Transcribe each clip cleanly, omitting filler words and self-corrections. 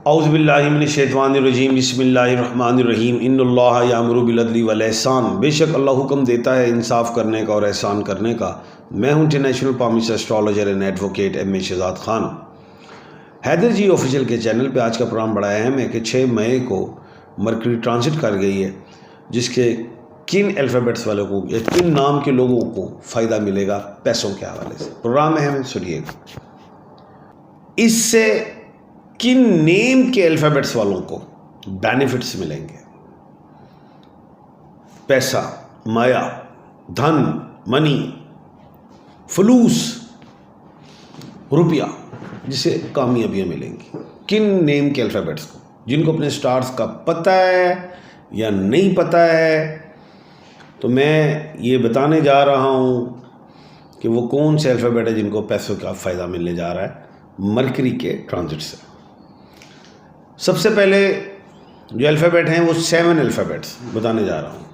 औज़ुबिल्लाहि मिनश्शैतानिर्रजीम बिस्मिल्लाहिर्रहमानिर्रहीम इन्नल्लाह यामुरु बिल अदली वल एहसान। बेशक अल्लाह हुक्म देता है इंसाफ करने का और एहसान करने का। मैं हूं international palmist astrologer and advocate M A Shahzad Khan. Haider ji official के चैनल पे आज का प्रोग्राम बड़ा अहम है कि 6 मई को मरकरी ट्रांजिट कर गई है, जिसके किन अल्फ़ाबेट्स वालों को या किन नाम के लोगों को फ़ायदा मिलेगा पैसों के हवाले से। प्रोग्राम अहम है, सुनिएगा। इससे किन नेम के अल्फ़ाबेट्स वालों को बेनिफिट्स मिलेंगे। पैसा, माया, धन, मनी, फलूस, रुपया, जिसे कामयाबियाँ मिलेंगी। किन नेम के अल्फ़ाबेट्स को, जिनको अपने स्टार्स का पता है या नहीं पता है, तो मैं ये बताने जा रहा हूँ कि वो कौन से अल्फ़ाबेट है जिनको पैसों का फ़ायदा मिलने जा रहा है मरकरी के ट्रांजिट से। सबसे पहले जो अल्फ़ाबेट हैं वो 7 अल्फ़ाबेट्स बताने जा रहा हूँ।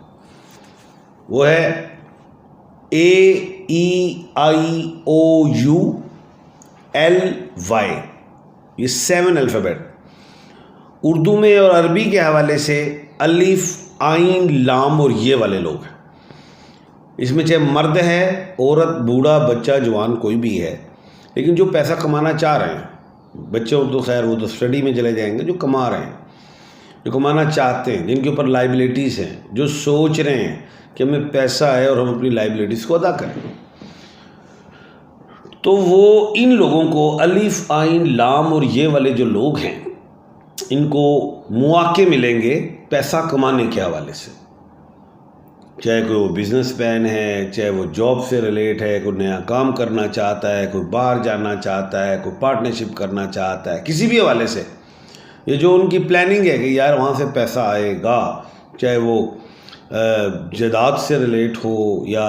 वो है AEIOULY। ये 7 अल्फ़ाबेट उर्दू में और अरबी के हवाले से अलिफ, आइन, लाम और ये वाले लोग हैं। इसमें चाहे मर्द है, औरत, बूढ़ा, बच्चा, जवान, कोई भी है, लेकिन जो पैसा कमाना चाह रहे हैं, बच्चे तो खैर वो तो स्टडी में चले जाएंगे, जो कमा रहे हैं, जो कमाना चाहते हैं, जिनके ऊपर लाइबिलिटीज़ हैं, जो सोच रहे हैं कि हमें पैसा है और हम अपनी लाइबिलिटीज़ को अदा करें, तो वो इन लोगों को अलिफ, आइन, लाम और ये वाले जो लोग हैं, इनको मौके मिलेंगे पैसा कमाने के हवाले से। चाहे कोई वो बिज़नेस मैन है, चाहे वो जॉब से रिलेट है, कोई नया काम करना चाहता है, कोई बाहर जाना चाहता है, कोई पार्टनरशिप करना चाहता है, किसी भी हवाले से ये जो उनकी प्लानिंग है कि यार वहाँ से पैसा आएगा, चाहे वो जायदाद से रिलेट हो या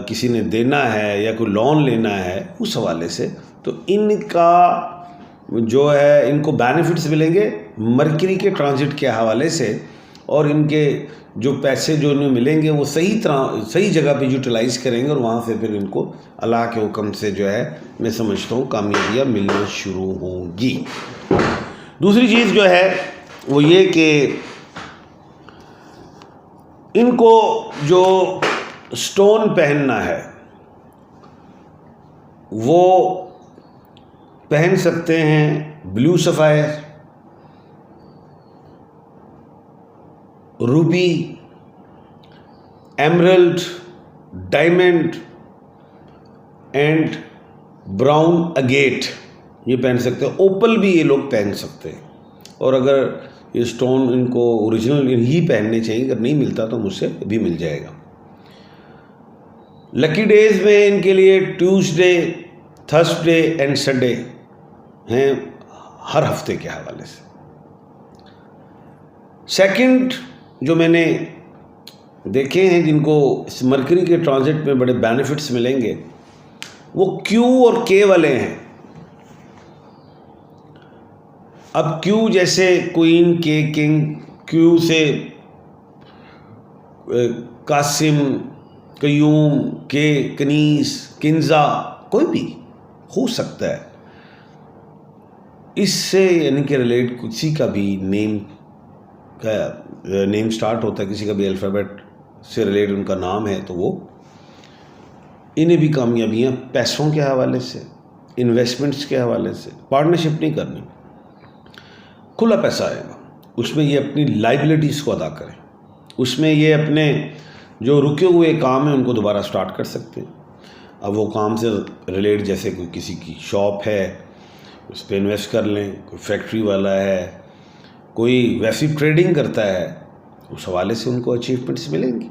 किसी ने देना है या कोई लोन लेना है, उस हवाले से, तो इनका जो है इनको बेनिफिट्स मिलेंगे मरकरी के ट्रांजिट के हवाले से। और इनके जो पैसे जो इन्हें मिलेंगे वो सही जगह पे यूटिलाइज़ करेंगे और वहाँ से फिर इनको अल्लाह के हुक्म से जो है मैं समझता हूँ कामयाबियाँ मिलना शुरू होंगी। दूसरी चीज़ जो है वो ये कि इनको जो स्टोन पहनना है वो पहन सकते हैं blue sapphire, Ruby, emerald, diamond and brown agate, ये पहन सकते हैं। ओपल भी ये लोग पहन सकते हैं, और अगर ये स्टोन इनको ओरिजिनल ही पहनने चाहिए, अगर नहीं मिलता तो मुझसे भी मिल जाएगा। लकी डेज में इनके लिए ट्यूसडे, थर्सडे एंड संडे हैं हर हफ्ते के हवाले से। सेकंड जो मैंने देखे हैं जिनको इस मरकरी के ट्रांजिट में बड़े बेनिफिट्स मिलेंगे, वो क्यू और के वाले हैं। अब क्यू जैसे क्वीन, के किंग, क्यू से कासिम, कयूम, के कनीस, किंजा, कोई भी हो सकता है। इससे यानी कि रिलेट किसी का भी नेम स्टार्ट होता है, किसी का भी अल्फ़ाबेट से रिलेट उनका नाम है, तो वो इन्हें भी कामयाबियाँ पैसों के हवाले से, इन्वेस्टमेंट्स के हवाले से। पार्टनरशिप नहीं करनी, खुला पैसा आएगा, उसमें ये अपनी लाइबिलिटीज़ को अदा करें, उसमें ये अपने जो रुके हुए काम हैं उनको दोबारा स्टार्ट कर सकते हैं। अब वो काम से रिलेट जैसे कोई किसी की शॉप है उस पर इन्वेस्ट कर लें, कोई फैक्ट्री वाला है, कोई वैसी ट्रेडिंग करता है, उस हवाले से उनको अचीवमेंट्स मिलेंगी।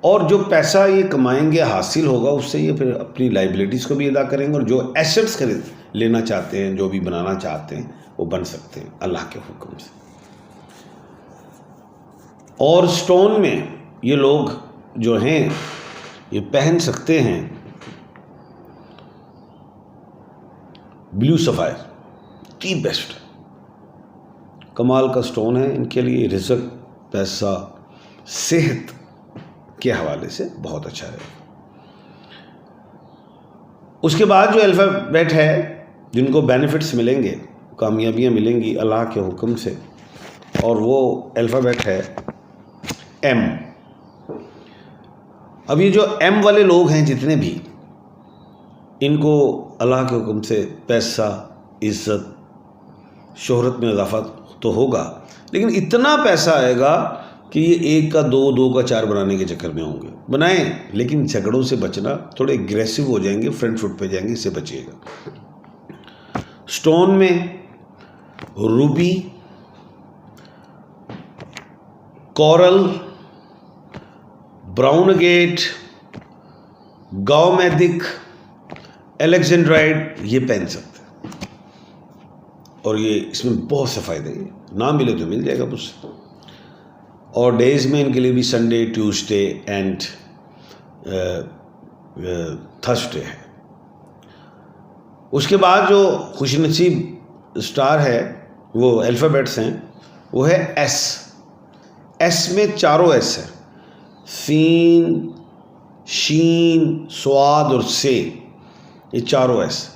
और जो पैसा ये कमाएंगे, हासिल होगा, उससे ये फिर अपनी लाइबिलिटीज़ को भी अदा करेंगे, और जो एसेट्स खरीद लेना चाहते हैं, जो भी बनाना चाहते हैं, वो बन सकते हैं अल्लाह के हुक्म से। और स्टोन में ये लोग जो हैं ये पहन सकते हैं ब्लू सफ़ायर, की बेस्ट कमाल का स्टोन है इनके लिए। रिज़्क, पैसा, सेहत के हवाले से बहुत अच्छा रहेगा। उसके बाद जो अल्फ़ाबेट है जिनको बेनिफिट्स मिलेंगे कामयाबियाँ मिलेंगी अल्लाह के हुक्म से, और वो अल्फ़ाबेट है एम। अब ये जो एम वाले लोग हैं जितने भी, इनको अल्लाह के हुक्म से पैसा, इज़्ज़त, शोहरत में इजाफा तो होगा, लेकिन इतना पैसा आएगा कि ये 1 का 2, 2 का 4 बनाने के चक्कर में होंगे। बनाएं, लेकिन झगड़ों से बचना, थोड़े एग्रेसिव हो जाएंगे, फ्रंट फुट पे जाएंगे, इससे बचिएगा। स्टोन में रूबी, कोरल, ब्राउन गेट, गाओमेदिक, एलेक्जेंड्राइड, ये पहन सकते हैं, और ये इसमें बहुत से फ़ायदे हैं, ना मिले तो मिल जाएगा मुझसे। और डेज़ में इनके लिए भी संडे, ट्यूसडे एंड थर्सडे है। उसके बाद जो खुशनसीब स्टार है, वो अल्फ़ाबेट्स हैं, वो है एस। एस में चारों एस है, सीन, शीन, स्वाद और से, ये चारों एस।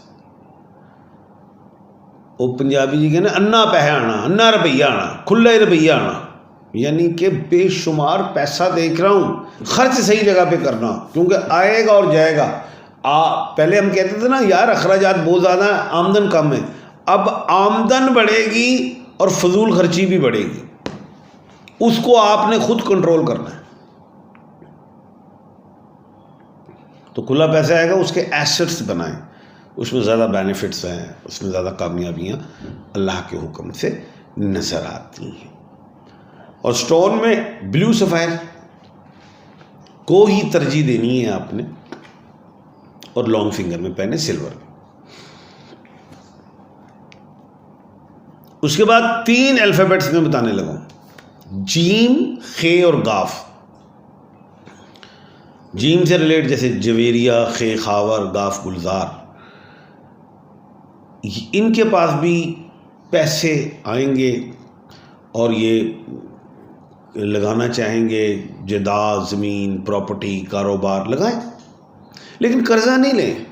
वो पंजाबी जी कहते अन्ना पैसा आना, अन्ना रुपया आना, खुला ही रुपया आना, यानी कि बेशुमार पैसा देख रहा हूँ, खर्च सही जगह पे करना, क्योंकि आएगा और जाएगा। पहले हम कहते थे ना यार अखराजात बहुत ज़्यादा है, आमदन कम है। अब आमदन बढ़ेगी और फजूल खर्ची भी बढ़ेगी, उसको आपने खुद कंट्रोल करना है। तो खुला पैसा आएगा, उसके एसेट्स बनाएं, उसमें ज़्यादा बेनिफिट्स हैं, उसमें ज़्यादा कामयाबियाँ अल्लाह के हुक्म से नज़र आती हैं। और स्टोन में ब्लू सफ़ायर को ही तरजीह देनी है आपने, और लॉन्ग फिंगर में पहने सिल्वर में। उसके बाद 3 अल्फ़ाबेट्स में बताने लगा, जीम, खे और गाफ। जीम से रिलेट जैसे जवेरिया, खे खावर, गाफ गुलजार, इनके पास भी पैसे आएंगे और ये लगाना चाहेंगे, जायदाद, ज़मीन, प्रॉपर्टी, कारोबार लगाएं, लेकिन कर्जा नहीं लें।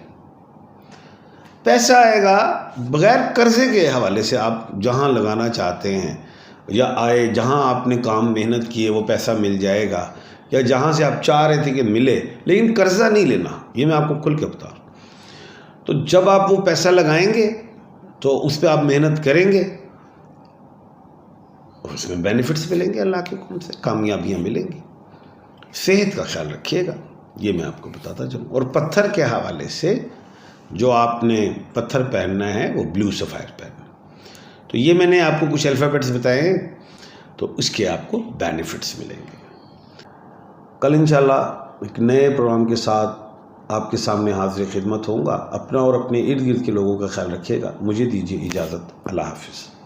पैसा आएगा बगैर कर्जे के हवाले से, आप जहां लगाना चाहते हैं या आए, जहां आपने काम मेहनत की है वो पैसा मिल जाएगा, या जहां से आप चाह रहे थे कि मिले, लेकिन कर्जा नहीं लेना, ये मैं आपको खुल के बता रहा हूं। तो जब आप वो पैसा लगाएंगे तो उस पर आप मेहनत करेंगे, उसमें बेनिफिट्स मिलेंगे, अल्लाह के हुक्म से कामयाबियाँ मिलेंगी। सेहत का ख्याल रखिएगा, ये मैं आपको बताता चलूँ। और पत्थर के हवाले से जो आपने पत्थर पहनना है वो ब्लू सफ़ायर पहनना। तो ये मैंने आपको कुछ अल्फ़ाबेट्स बताए हैं, तो इसके आपको बेनिफिट्स मिलेंगे। कल इंशाल्लाह एक नए प्रोग्राम के साथ आपके सामने हाजिर खिदमत होऊंगा। अपना और अपने इर्द गिर्द के लोगों का ख्याल रखिएगा। मुझे दीजिए इजाज़त। अल्लाह हाफ़िज़।